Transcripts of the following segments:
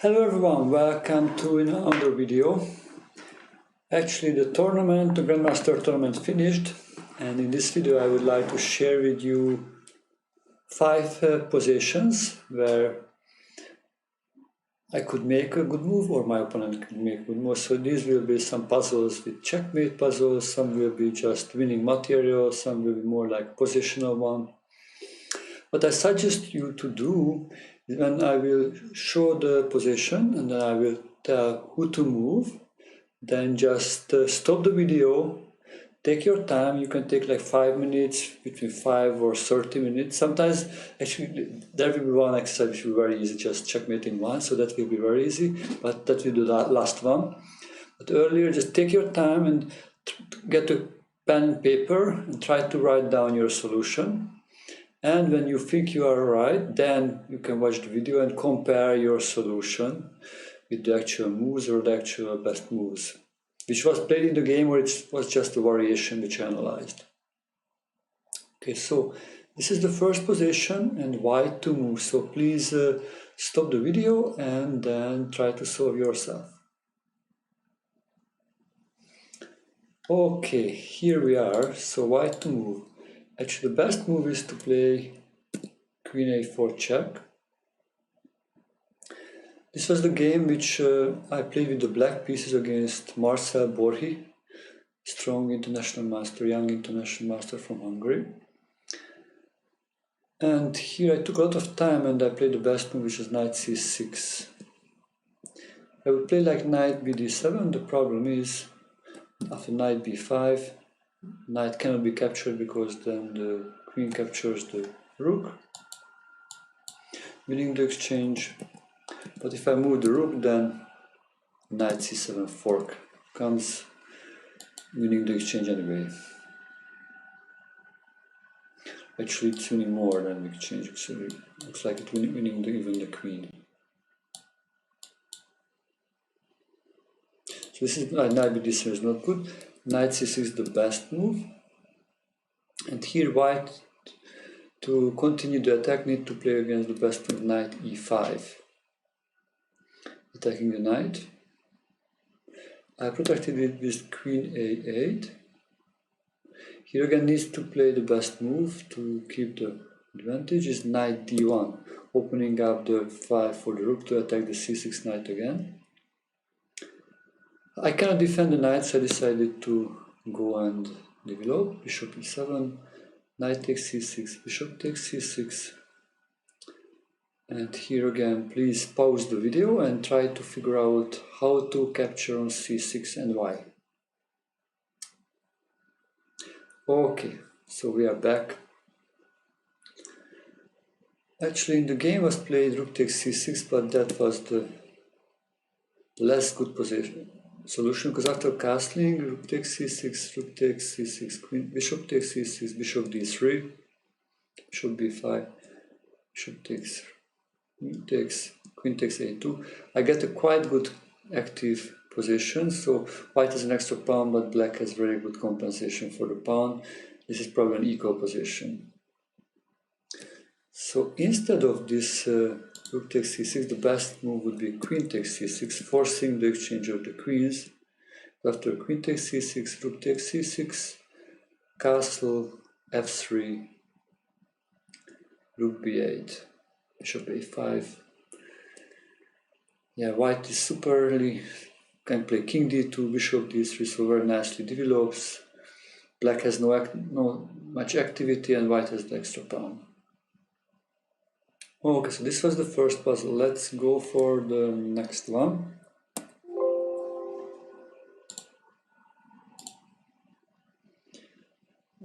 Hello everyone, welcome to another video. Actually the Grandmaster Tournament finished, and in this video I would like to share with you 5 positions where I could make a good move or my opponent could make a good move. So these will be some puzzles with checkmate puzzles, some will be just winning material, some will be more like positional one. What I suggest you to do is when I will show the position and then I will tell who to move, then just stop the video, take your time. You can take like 5 minutes, between 5 or 30 minutes. Sometimes actually there will be one exercise which will be very easy, just checkmating one, so that will be very easy, but that will be the last one. But earlier, just take your time and get a pen and paper and try to write down your solution. And when you think you are right, then you can watch the video and compare your solution with the actual moves or the actual best moves, which was played in the game, or it was just a variation which I analyzed. Okay, so this is the first position and white to move. So please stop the video and then try to solve yourself. Okay, here we are. So white to move. Actually, the best move is to play Queen A4 check. This was the game which I played with the black pieces against Marcel Borhi, strong international master, young international master from Hungary. And here I took a lot of time and I played the best move, which is knight c6. I would play like knight bd7. The problem is, after knight b5, knight cannot be captured because then the queen captures the rook, winning the exchange. But if I move the rook, then knight c7 fork comes, winning the exchange anyway. Actually, it's winning more than the exchange. Actually, looks like it's winning even the queen. So this is knight bd7 is not good. Knight c6 is the best move. And here white, to continue the attack, need to play against the best move, knight e5. Attacking the knight. I protected it with queen a8. Here again needs to play the best move to keep the advantage, is knight d1, opening up the file for the rook to attack the c6 knight again. I cannot defend the knight, so I decided to go and develop. Bishop e7, knight takes c6, bishop takes c6. And here again, please pause the video and try to figure out how to capture on c6 and why. Okay, so we are back. Actually, the game was played rook takes c6, but that was the less good solution, because after castling, rook takes c6, rook takes c6, queen, bishop takes c6, bishop d3, bishop b5, bishop takes, queen takes a2. I get a quite good active position, so white has an extra pawn, but black has very good compensation for the pawn. This is probably an equal position. So instead of this rook takes c6, the best move would be queen takes c6, forcing the exchange of the queens. After queen takes c6, rook takes c6, castle f3, rook b8, bishop a5. Yeah, white is super early, can play king d2, bishop d3, so very nicely develops. Black has no much activity and white has the extra pawn. Okay, so this was the first puzzle. Let's go for the next one.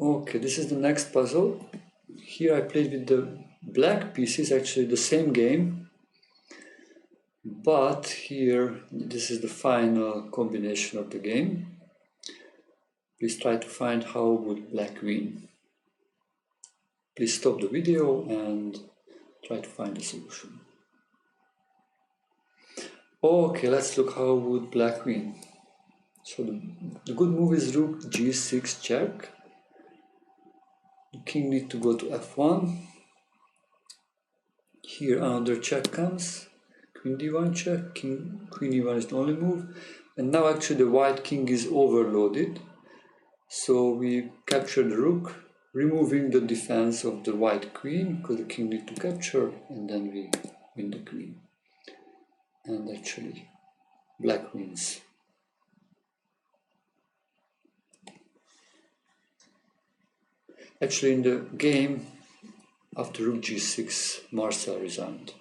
Okay, this is the next puzzle. Here I played with the black pieces, actually the same game. But here, this is the final combination of the game. Please try to find how would black win. Please stop the video and try to find the solution. Okay, let's look how would black win. So the good move is rook g6 check. The king needs to go to f1. Here another check comes. queen d1 check, queen e1 is the only move, and now actually the white king is overloaded, so we capture the rook, removing the defense of the white queen, because the king needs to capture, and then we win the queen. And actually, black wins. Actually, in the game, after rook g6, Marcel resigned.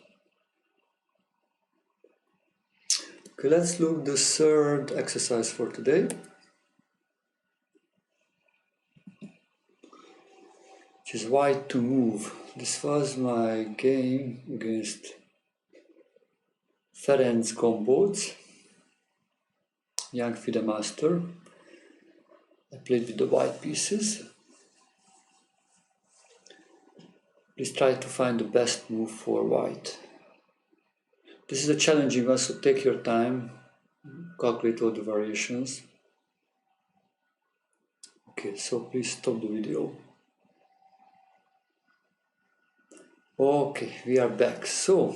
Okay, let's look the third exercise for today, which is white to move. This was my game against Ferenc Gombóc, young FIDE master. I played with the white pieces. Please try to find the best move for white. This is a challenging one, so take your time, calculate all the variations. Okay, so please stop the video. Okay, we are back. So,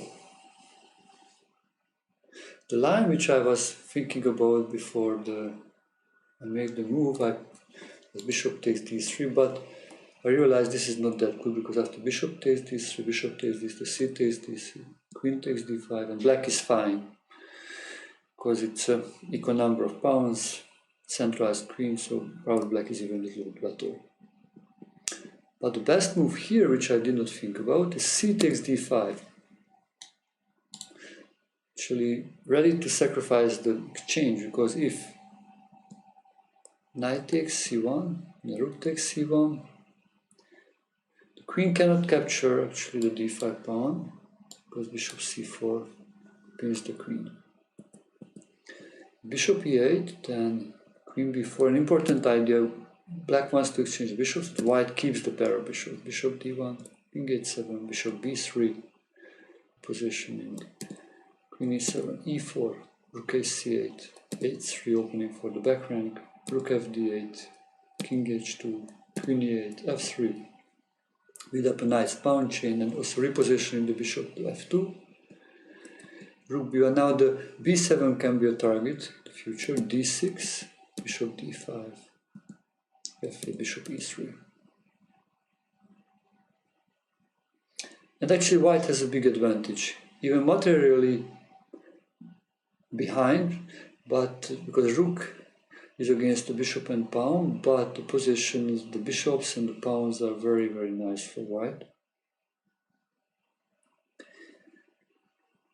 the line which I was thinking about before I make the move, the bishop takes d3, but I realized this is not that good, because after bishop takes d3, bishop takes d3, c takes d3, queen takes d5, and black is fine, because it's an equal number of pawns, centralized queen, so probably black is even a little bit better. But the best move here, which I did not think about, is c takes d5. Actually, ready to sacrifice the exchange, because if knight takes c1, the rook takes c1, the queen cannot capture actually the d5 pawn, because bishop c4 pins the queen. Bishop e8, then queen b4. An important idea, black wants to exchange bishops, but white keeps the pair of bishops. Bishop d1, king h7, bishop b3, positioning, queen e7, e4, rook c8, h3 opening for the back rank, rook fd8, king h2, queen e8, f3. Build up a nice pawn chain and also repositioning the bishop to f2. Rook b1. Now the b7 can be a target in the future. d6, bishop d5, f8, bishop e3. And actually white has a big advantage, even materially behind, but because rook is against the bishop and pawn, but the positions, the bishops and the pawns are very, very nice for white.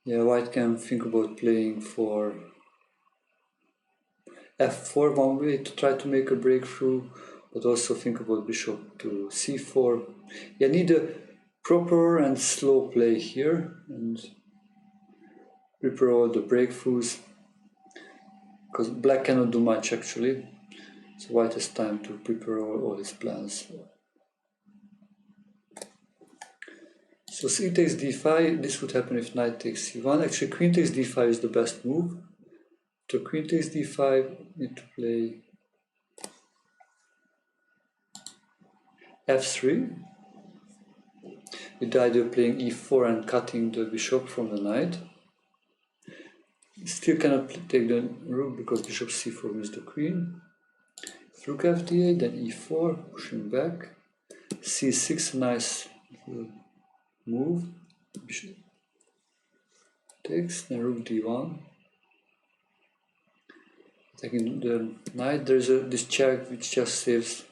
Yeah, white can think about playing for f4, one way to try to make a breakthrough, but also think about bishop to c4. You need a proper and slow play here and prepare all the breakthroughs, because black cannot do much actually, so white has time to prepare all his plans. So c takes d5, this would happen if knight takes c1. Actually queen takes d5 is the best move. So queen takes d5, need to play f3, with the idea of playing e4 and cutting the bishop from the knight. Still cannot take the rook because bishop c4 wins the queen. Rook fd8, then e4, pushing back. c6, nice move. Bishop takes, then rook d1. Taking the knight, there's this check which just saves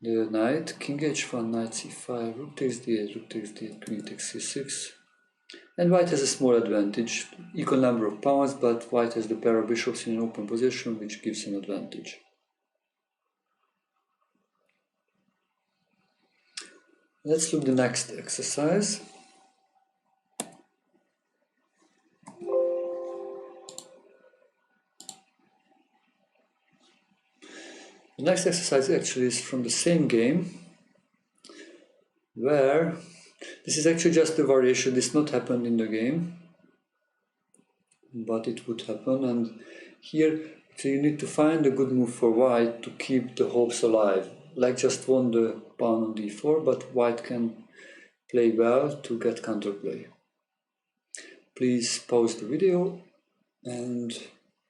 the knight. King h1, knight c5, rook takes d8, rook takes d8, queen takes c6. And white has a small advantage, equal number of pawns, but white has the pair of bishops in an open position, which gives an advantage. Let's look at the next exercise. The next exercise actually is from the same game, where this is actually just a variation. This not happened in the game, but it would happen. And here, so you need to find a good move for white to keep the hopes alive. Black just won the pawn on d4, but white can play well to get counterplay. please pause the video and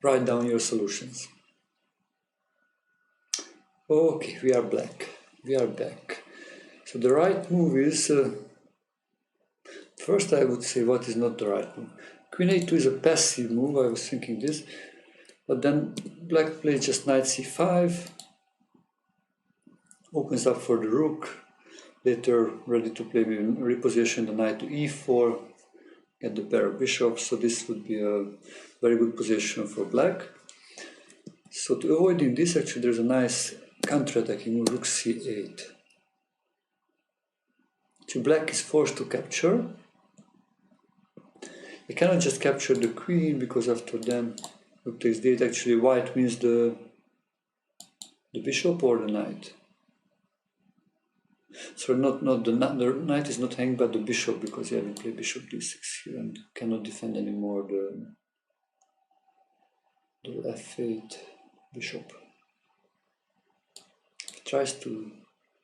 write down your solutions. Okay, we are back. So the right move is, first I would say what is not the right move. Queen a2 is a passive move, I was thinking this, but then black plays just knight c5, opens up for the rook, later ready to play, reposition the knight to e4, get the pair of bishops, so this would be a very good position for black. So to avoiding this, actually there's a nice counter-attacking move, rook c8. So black is forced to capture. He cannot just capture the queen, because after then rook takes d8, actually white wins the bishop or the knight. So the knight is not hanging, but the bishop, because yeah, we play bishop d6 here and cannot defend anymore the f8 bishop. He tries to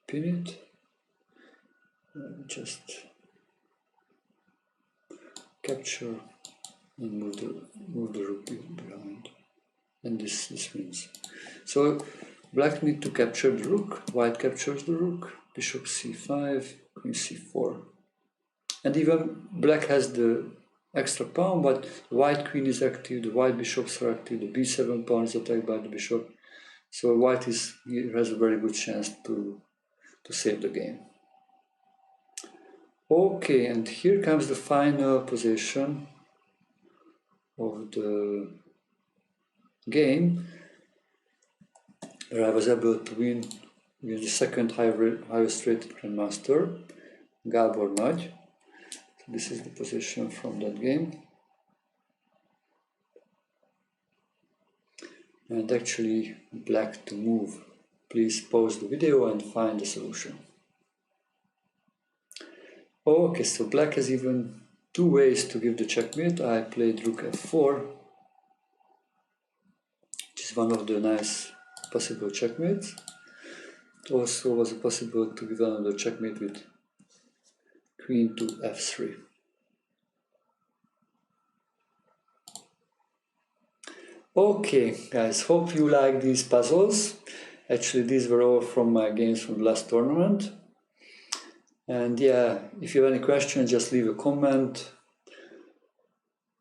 pin it, just capture and move the rook behind, and this wins. So black need to capture the rook, white captures the rook, bishop c5, queen c4. And even black has the extra pawn, but the white queen is active, the white bishops are active, the b7 pawn is attacked by the bishop. So white has a very good chance to save the game. Okay, and here comes the final position of the game, where I was able to win against the second highest rated Grandmaster, Gábor Nagy. So this is the position from that game. And actually black to move. Please pause the video and find the solution. Okay, so black has even two ways to give the checkmate. I played rook f4, which is one of the nice possible checkmates. It also was possible to give another checkmate with queen to f3. Okay, guys, hope you like these puzzles. Actually, these were all from my games from the last tournament. And yeah, if you have any questions, just leave a comment.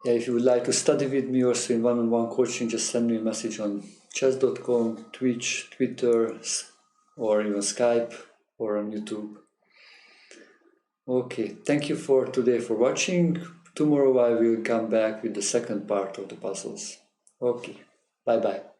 Yeah, if you would like to study with me also in one-on-one coaching, just send me a message on chess.com, Twitch, Twitter, or even Skype, or on YouTube. Okay, thank you for today for watching. Tomorrow I will come back with the second part of the puzzles. Okay, bye-bye.